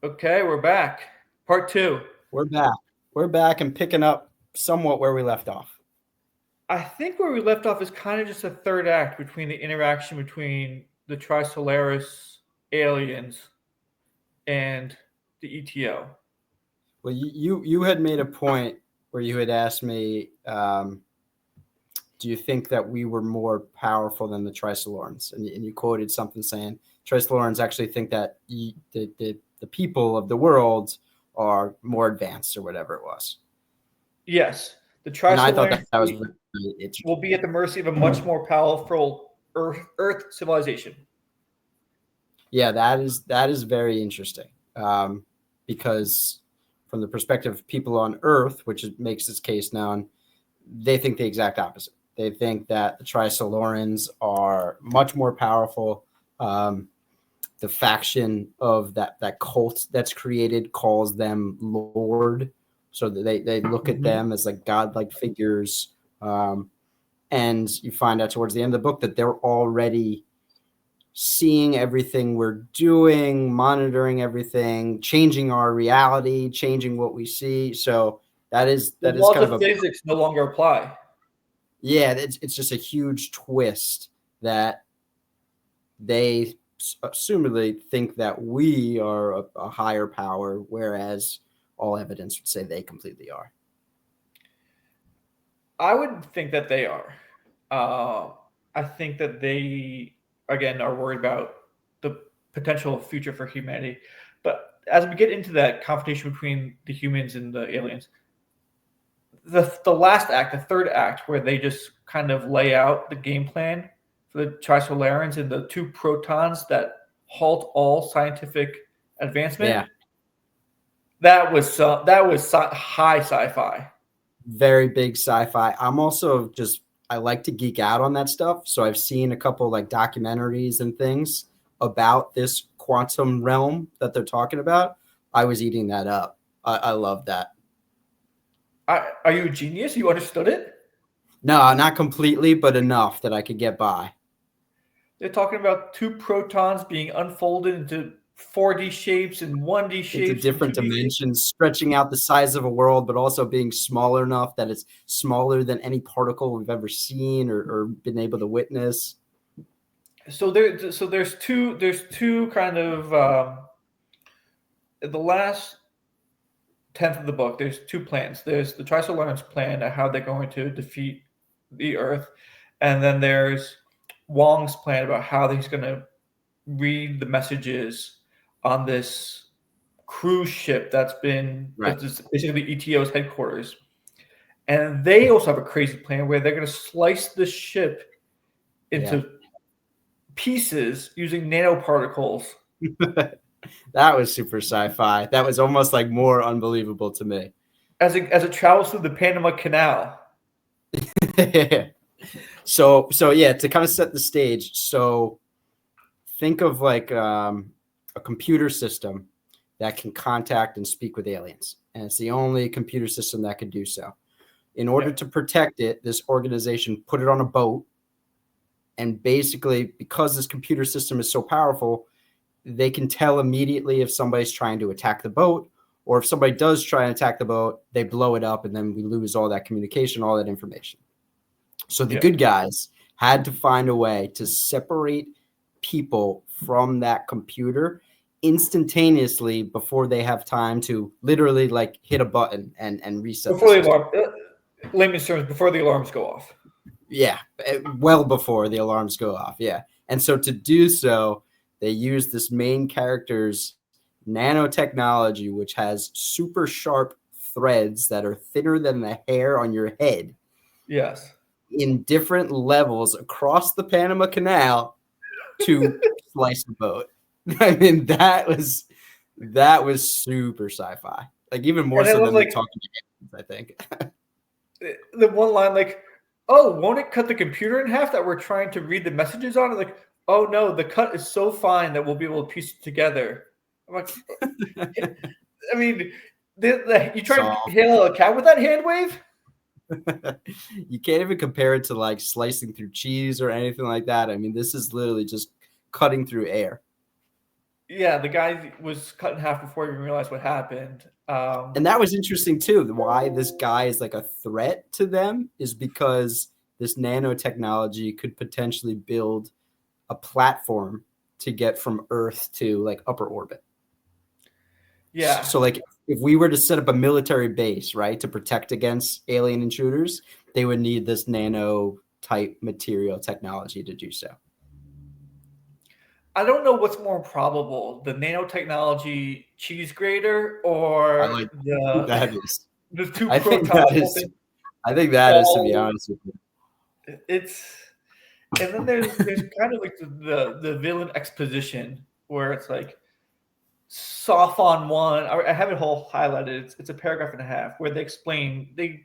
Okay, we're back. Part two. We're back. We're back and picking up somewhat where we left off. I think where we left off is kind of just a third act between the interaction between the Trisolaris aliens and the ETO. Well, you had made a point where you had asked me, do you think that we were more powerful than the Trisolorans? And you quoted something saying Trisolorans actually think that the people of the world are more advanced or whatever it was. Yes, the And I thought that Trisolarians that was really will interesting. be at the mercy of a much more powerful Earth civilization. Yeah, that is very interesting, because from the perspective of people on Earth, which makes this case known, they think the exact opposite. They think that the Trisolorans are much more powerful. The faction of that cult that's created calls them Lord, so that they look at Mm-hmm. them as like godlike figures. And you find out towards the end of the book that they're already seeing everything we're doing, monitoring everything, changing our reality, changing what we see. So The that is laws kind of of a physics no longer apply. yeah, it's just a huge twist that they assumedly think that we are a higher power, whereas all evidence would say they completely are. I would think that they are. Uh, I think that they, again, are worried about the potential future for humanity. But as we get into that confrontation between the humans and the aliens, the last act, the third act, where they just kind of lay out the game plan for the Trisolarans and the two protons that halt all scientific advancement, Yeah, that was high sci-fi. very big sci-fi. I'm also just I like to geek out on that stuff, so I've seen a couple like documentaries and things about this quantum realm that they're talking about. I was eating that up. I love that. Are you a genius? You understood it? No, not completely, but enough that I could get by. They're talking about two protons being unfolded into 4D shapes and 1D Into shapes and different 2D shapes. dimensions, stretching out the size of a world, but also being smaller enough that it's smaller than any particle we've ever seen or been able to witness. So there's two kind of the last tenth of the book. There's two plans. There's the Trisolarans plan of how they're going to defeat the Earth, and then there's Wong's plan about how he's going to read the messages on this cruise ship Right. that's basically ETO's headquarters. And they also have a crazy plan where they're going to slice the ship Yeah. into pieces using nanoparticles That was super sci-fi. That was almost like more unbelievable to me. as it travels through the Panama Canal. So yeah, to kind of set the stage. So think of like a computer system that can contact and speak with aliens, and it's the only computer system that can do so. In order Yeah. to protect it, this organization put it on a boat, and basically, because this computer system is so powerful, they can tell immediately if somebody's trying to attack the boat, or if somebody does try and attack the boat, they blow it up, and then we lose all that communication, all that information. So the Yeah. good guys had to find a way to separate people from that computer instantaneously before they have time to literally like hit a button and reset the Before the system. alarm, layman's terms, before the alarms go off. Yeah, well before the alarms go off. Yeah. And so to do so, they use this main character's nanotechnology, which has super sharp threads that are thinner than the hair on your head Yes. in different levels across the Panama Canal to slice the boat. I mean, that was super sci-fi. Like even more And I so love than the like talking heads, I think. the one line like, "Oh, won't it cut the computer in half that we're trying to read the messages on?" Like, "Oh no, the cut is so fine that we'll be able to piece it together." I'm like, I mean, you trying to Solved. hail a cat with that hand wave? You can't even compare it to like slicing through cheese or anything like that. I mean, this is literally just cutting through air. Yeah, the guy was cut in half before he even realized what happened. And that was interesting too. Why this guy is like a threat to them is because this nanotechnology could potentially build a platform to get from Earth to like upper orbit. Yeah, So like if we were to set up a military base, right, to protect against alien intruders, they would need this nano type material technology to do so. I don't know what's more probable, the nanotechnology cheese grater I or like the that is. the two I think protons that is. holding I think that is, to be all. honest with you. It's and then there's kind of like the villain exposition where it's like soft on one. I have it whole highlighted. It's a paragraph and a half where they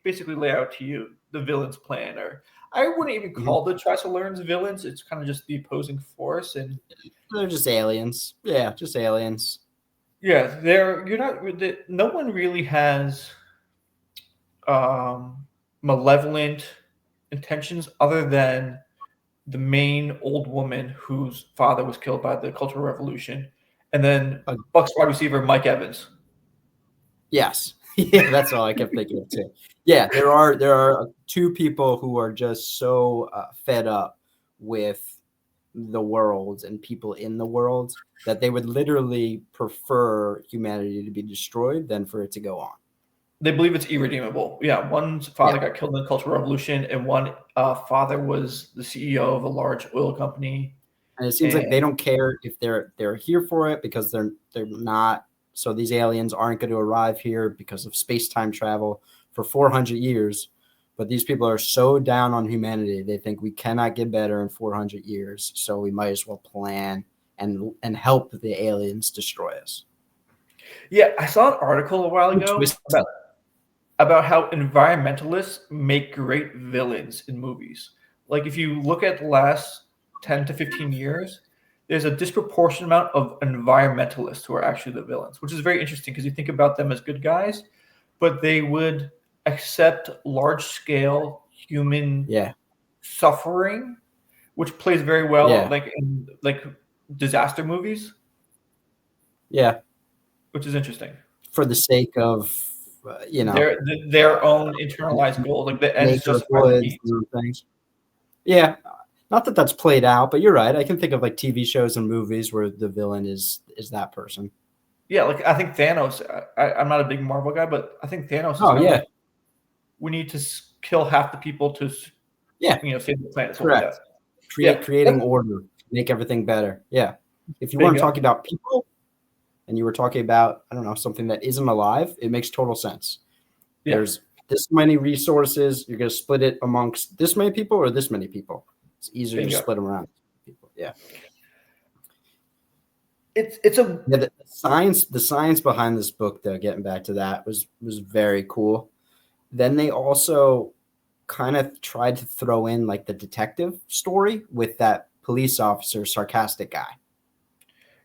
basically lay out to you the villain's plan. Or I wouldn't even Mhm. call the Trisolarans villains. It's kind of just the opposing force. And They're just aliens. Yeah, just aliens. yeah, you're not. No one really has um, malevolent intentions other than the main old woman whose father was killed by the Cultural Revolution, and then Uh, Bucks wide receiver Mike Evans. yes. Yeah, that's all I kept thinking of too. Yeah, there are two people who are just so fed up with the world and people in the world that they would literally prefer humanity to be destroyed than for it to go on. They believe it's irredeemable. Yeah, one's Yeah. father got killed in the Cultural Revolution, and one father was the CEO of a large oil company. And it seems like they And don't care if they're here for it because they're not. So these aliens aren't going to arrive here because of space-time travel for 400 years. But these people are so down on humanity, they think we cannot get better in 400 years. So we might as well plan and help the aliens destroy us. yeah, I saw an article a while ago Twist. about how environmentalists make great villains in movies. Like if you look at the last 10 to 15 years, there's a disproportionate amount of environmentalists who are actually the villains, which is very interesting because you think about them as good guys, but they would accept large scale human Yeah, suffering, which plays very well yeah, like in like disaster movies, yeah. which is interesting. For the sake of Their uh, their own internalized goal, like the ends nature of justify the woods means. and things. Yeah, not that that's played out, but you're right. I can think of like TV shows and movies where the villain is that person. Yeah, like I think Thanos. I'm not a big Marvel guy, but I think Thanos is Oh kind of yeah, like we need to kill half the people to yeah, save the planet, something like correct. that. Yeah, Creating that's order, make everything better. Yeah. If you weren't bingo. talking about people and you were talking about, I don't know, something that isn't alive, it makes total sense. Yeah, There's this many resources. You're going to split it amongst this many people or this many people. It's easier to bingo. split them around people. Yeah. It's a Yeah, the science behind this book, though, getting back to that, was very cool. Then they also kind of tried to throw in like the detective story with that police officer, sarcastic guy.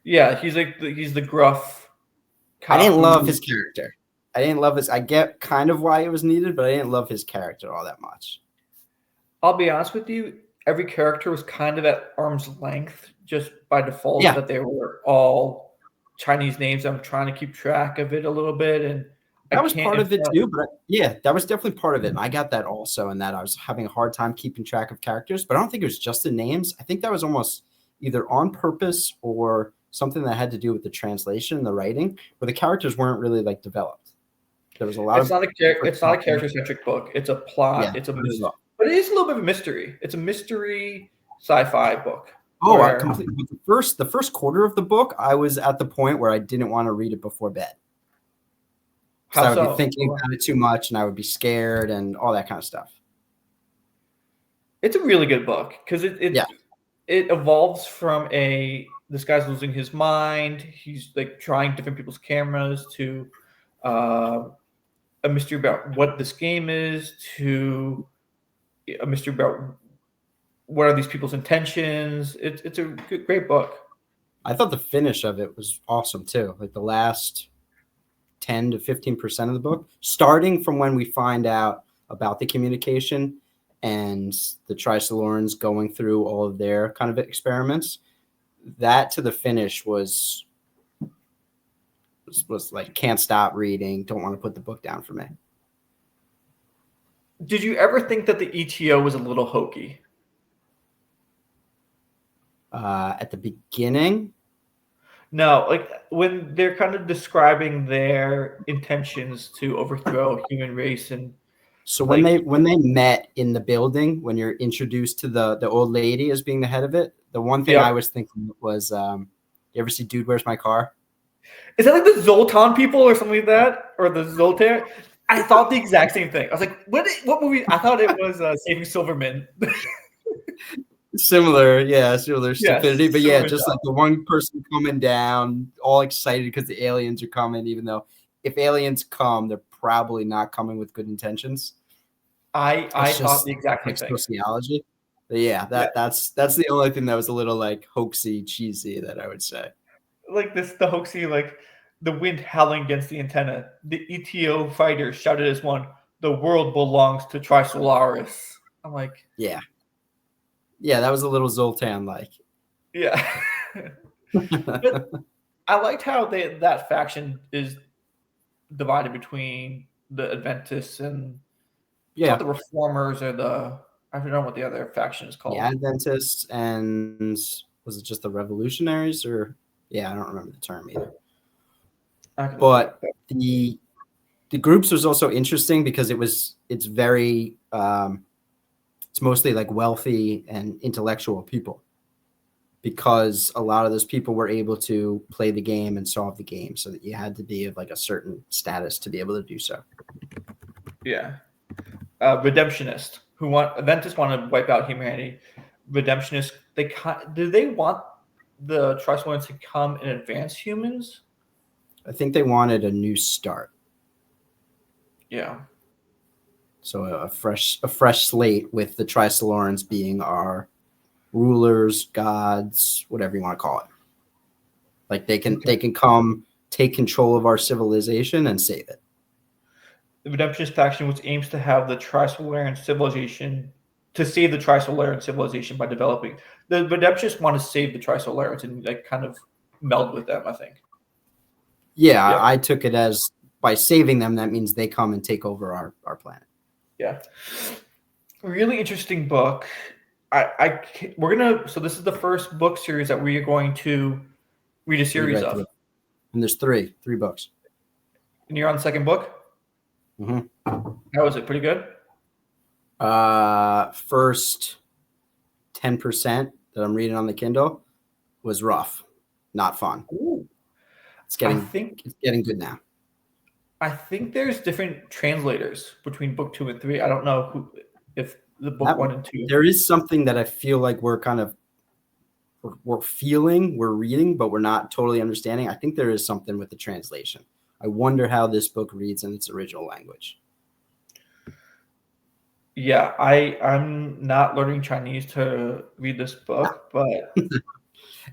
yeah. He's the gruff I cop didn't love who. his character. I didn't love his. I get kind of why it was needed, but I didn't love his character all that much. I'll be honest with you. Every character was kind of at arm's length just by default Yeah, that they were all Chinese names. I'm trying to keep track of it a little bit, and I that was can't. part of it too. But yeah, that was definitely part of it. And I got that also, in that I was having a hard time keeping track of characters. But I don't think it was just the names. I think that was almost either on purpose or something that had to do with the translation and the writing, where the characters weren't really like developed. There was a lot of effort It's not a talking. character centric book. It's a Yeah, plot. It's a not at all. but it is a little bit of a mystery. It's a mystery sci-fi book Oh, I where completely. The first quarter of the book, I was at the point where I didn't want to read it before bed because how I would be so? thinking about it too much, and I would be scared and all that kind of stuff. It's a really good book because Yeah, it evolves from this guy's losing his mind. He's like trying different people's cameras to uh, a mystery about what this game is to a mystery about what are these people's intentions. It's a great book. I thought the finish of it was awesome too. Like the last 10 to 15% of the book, starting from when we find out about the communication and the Trisolorans going through all of their kind of experiments, that to the finish was was like can't stop reading, don't want to put the book down for me. Did you ever think that the ETO was a little hokey? At the beginning, No, like when they're kind of describing their intentions to overthrow human race and so when like they met in the building, when you're introduced to the old lady as being the head of it, the one thing I yeah. was thinking was, you ever see Dude, Where's My Car? Is that like the Zoltan people or something like that? Or the Zoltan? I thought the exact same thing. I was like, what movie? I thought it was Saving Silverman. Similar, yeah, similar Yes, stupidity, but yeah, similar just stuff. like the one person coming down, all excited because the aliens are coming, even though if aliens come, they're probably not coming with good intentions. I It's thought just the exact same like thing. sociology. But yeah, Yeah. that's the only thing that was a little like hoaxy, cheesy that I would say. Like this the hoaxy, like the wind howling against the antenna. The ETO fighter shouted as one, the world belongs to Trisolaris. I'm like, Yeah, yeah, that was a little Zoltan like. yeah. But I liked how that faction is divided between the Adventists and it's not Yeah, the Reformers or the I don't know what the other faction is the called. Adventists and was it just the Revolutionaries or yeah, I don't remember the term either. I can look it up. But the groups was also interesting because it's very it's mostly like wealthy and intellectual people because a lot of those people were able to play the game and solve the game so that you had to be of like a certain status to be able to do so. Yeah. Redemptionist who want Adventists want to wipe out humanity. Redemptionists do they want the Trisolans to come and advance humans? I think they wanted a new start. Yeah. So a fresh slate with the Trisolans being our rulers, gods, whatever you want to call it. Like they can come take control of our civilization and save it. The Redemptionist faction, which aims to have the Trisolaran civilization to save the Trisolaran civilization by developing the Redemptionists want to save the Trisolarans and like kind of meld with them, I think. Yeah, Yeah. I took it as by saving them, that means they come and take over our planet. Yeah. Really interesting book. We're gonna so this is the first book series that we are going to read a Read series right of. through. And there's three books. And you're on the second book? Mm-hmm. How was it? Pretty good? First 10% that I'm reading on the Kindle was rough, not fun. Ooh. It's I getting good now. think there's different translators between book 2 and 3. I don't know if the book 1 and 2. There is something that I feel like we're reading, but we're not totally understanding. I think there is something with the translation. I wonder how this book reads in its original language. Yeah, I'm not learning Chinese to read this book, but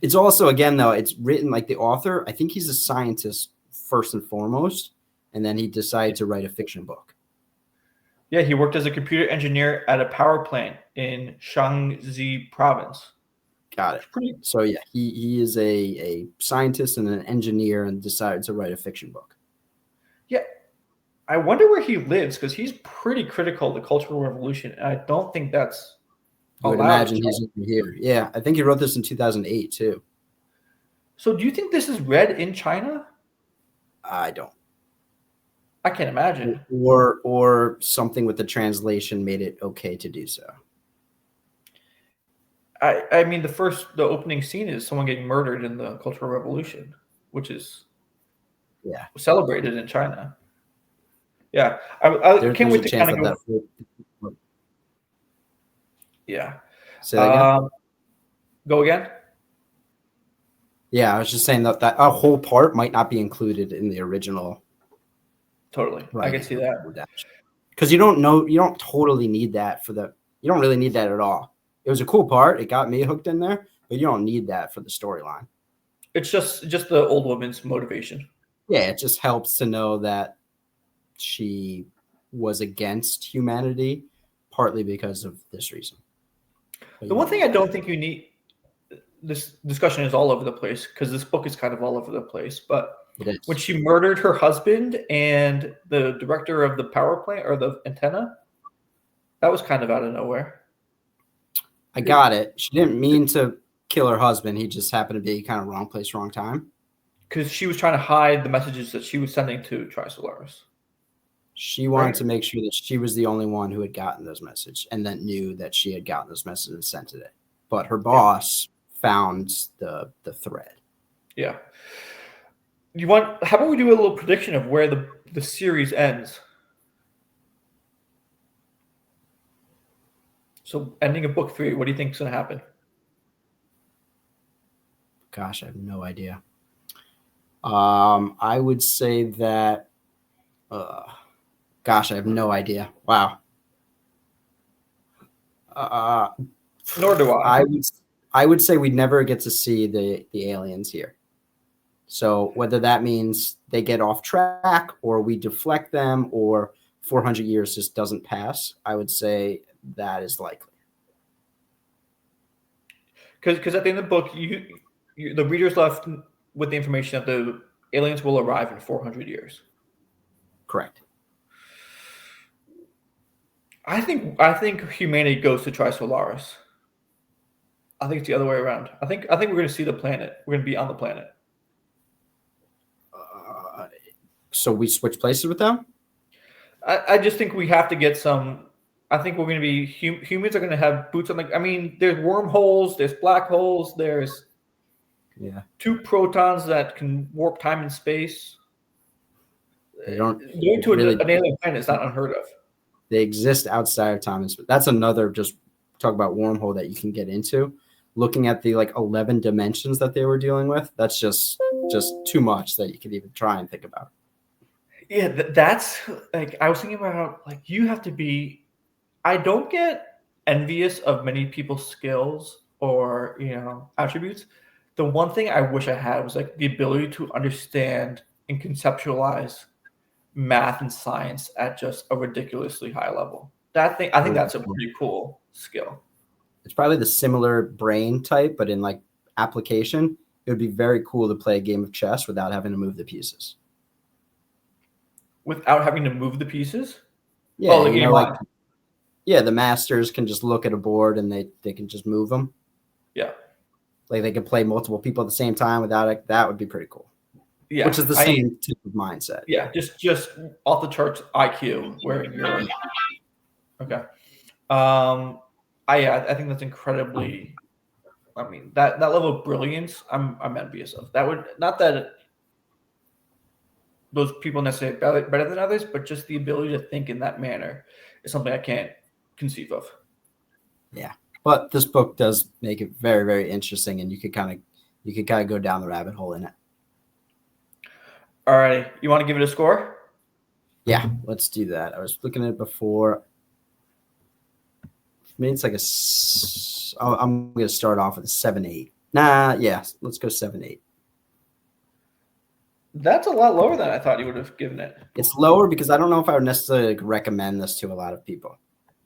It's also, again, though, it's written like the author. I think he's a scientist first and foremost, and then he decided to write a fiction book. yeah, he worked as a computer engineer at a power plant in Shaanxi province. Got it. So yeah, he is a scientist and an engineer and decided to write a fiction book. Yeah, I wonder where he lives because he's pretty critical of the Cultural Revolution, and I don't think that's I would allowed. imagine he's over here. Yeah, I think he wrote this in 2008 too. So, do you think this is read in China? I don't. I can't imagine. Or something with the translation made it okay to do so. I mean, the opening scene is someone getting murdered in the Cultural Revolution, which is celebrated in China. Yeah, I can't wait to kind of go. Yeah. Say that again. Go again. Yeah, I was just saying that a whole part might not be included in the original. Totally, I can see that. Because you don't totally need that you don't really need that at all. It was a cool part. It got me hooked in there, but you don't need that for the storyline. It's just the old woman's motivation. Yeah, it just helps to know that she was against humanity, partly because of this reason. The one thing I don't think you need, this discussion is all over the place because this book is kind of all over the place. But It when is. she murdered her husband and the director of the power plant or the antenna, that was kind of out of nowhere. I got it. She didn't mean to kill her husband. He just happened to be kind of wrong place, wrong time. Because she was trying to hide the messages that she was sending to Trisolaris. She wanted to make sure that she was the only one who had gotten those messages and that knew that she had gotten those messages and sent it. But her boss found the thread. Yeah. How about we do a little prediction of where the series ends? So ending of book 3, what do you think is going to happen? Gosh, I have no idea. I would say that gosh, I have no idea. Wow. Nor do I. I would say we'd never get to see the aliens here. So whether that means they get off track or we deflect them or 400 years just doesn't pass, I would say that is likely. Because at the end of the book, the reader's left with the information that the aliens will arrive in 400 years. Correct. I think humanity goes to Trisolaris. I think it's the other way around. I think we're going to see the planet. We're going to be on the planet. So we switch places with them? I just think we have to get some. I think we're going to be humans are going to have boots on the. I mean, there's wormholes, there's black holes, there's 2 protons that can warp time and space. They don't going to really, an alien planet is not unheard of. They exist outside of time and space. That's another just talk about wormhole that you can get into. Looking at the 11 dimensions that they were dealing with, that's just too much that you could even try and think about. Yeah, that's I was thinking about you have to be. I don't get envious of many people's skills or attributes. The one thing I wish I had was the ability to understand and conceptualize math and science at just a ridiculously high level. I think that's a pretty cool skill. It's probably the similar brain type, but in application, it would be very cool to play a game of chess without having to move the pieces. Without having to move the pieces? Yeah, the masters can just look at a board and they can just move them. Yeah. They can play multiple people at the same time without it. That would be pretty cool. Yeah. Which is the same type of mindset. Yeah, just off the charts IQ where you're okay. I think that's incredibly. I mean that level of brilliance, I'm envious of. That would not that those people necessarily better than others, but just the ability to think in that manner is something I can't conceive of. Yeah, but this book does make it very, very interesting, and you could kind of go down the rabbit hole in it. All right, you want to give it a score? Yeah, let's do that. I was looking at it before. I mean, it's I'm going to start off with a 7-8. Let's go 7-8. That's a lot lower than I thought you would have given it. It's lower because I don't know if I would necessarily recommend this to a lot of people.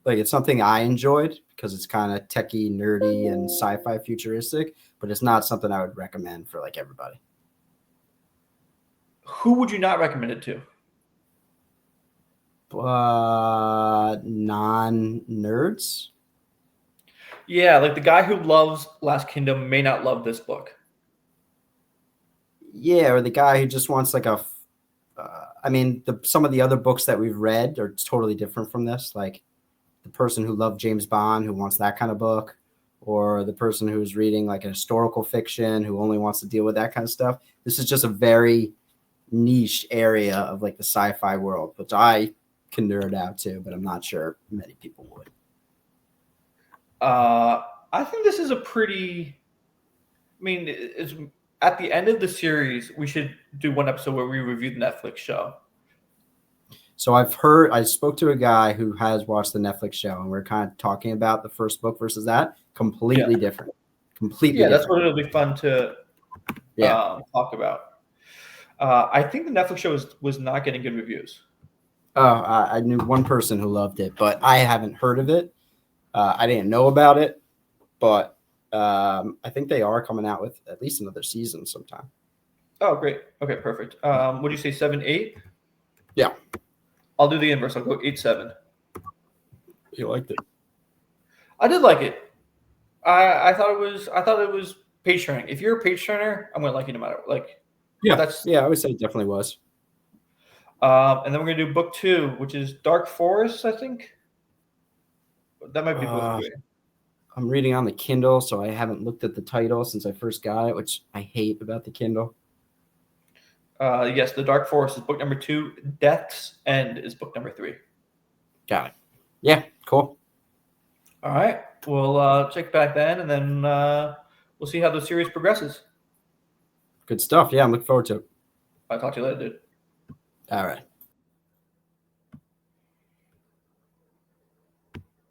It's something I enjoyed because it's kind of techie, nerdy, and sci-fi futuristic, but it's not something I would recommend for everybody. Who would you not recommend it to? Non-nerds. Yeah, the guy who loves Last Kingdom may not love this book. Yeah, or the guy who just wants some of the other books that we've read are totally different from this. The person who loved James Bond who wants that kind of book, or the person who's reading a historical fiction who only wants to deal with that kind of stuff. This is just a very niche area of the sci-fi world, which I can nerd out to, but I'm not sure many people would. I think this is a pretty. I mean, it's at the end of the series. We should do one episode where we review the Netflix show. So I spoke to a guy who has watched the Netflix show, and we're kind of talking about the first book versus that. Completely different. Completely. Yeah, different. That's what it'll be fun to talk about. I think the Netflix show was not getting good reviews. Oh, I knew one person who loved it, but I haven't heard of it. I didn't know about it, but I think they are coming out with at least another season sometime. Oh, great. Okay, perfect. Would you say 7, 8? Yeah. I'll do the inverse. I'll go 8, 7. You liked it. I did like it. I thought it was page turning. If you're a page turner, I'm gonna like it no matter like. Yeah, That's I would say it definitely was. And then we're gonna do book 2, which is Dark Forest. I think that might be book 3. I'm reading on the Kindle, so I haven't looked at the title since I first got it, which I hate about the Kindle. Yes, The Dark Forest is book number 2. Death's End is book number 3. Got it. Yeah, cool. All right, we'll check back then, and then we'll see how the series progresses. Good stuff. Yeah, I'm looking forward to it. I'll talk to you later, dude. All right.